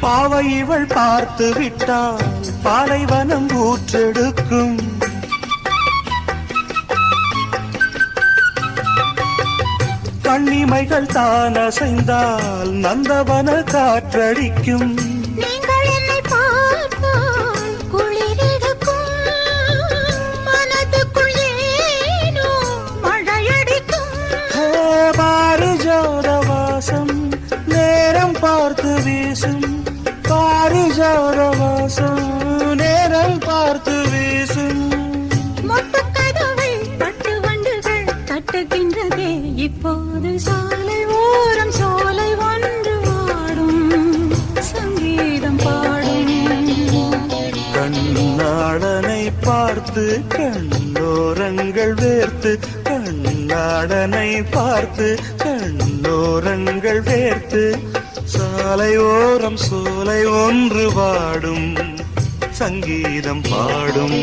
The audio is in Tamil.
பாவை இவள் பார்த்து விட்டால் பாலைவனம் ஊற்றெடுக்கும். கண்ணிமைகள் தான் அசைந்தால் நந்தவன காற்றடிக்கும். நீங்கள் என்னை பார்த்தால் குளிரெடுக்கும், மனதுக்குள் ஏனோ மழையடிக்கும். பாரிஜாத வாசம் நேரம் பார்த்து வீசும், பாரிஜாத வாசம் நேரம் பார்த்து வீசும். மொட்டுக்கதவை பட்டு வண்டுகள் தட்டுகின்றதே இப்போது. சாலை ஓரம் சோலை ஒன்று வாடும், சங்கீதம் பாடும். கண்ணாடனை பார்த்து கண்ணோரங்கள் வேர்த்து, கண்ணாடனை பார்த்து கண்ணோரங்கள் வேர்த்து. சாலை ஓரம் சோலை ஒன்று வாடும், சங்கீதம் பாடும்.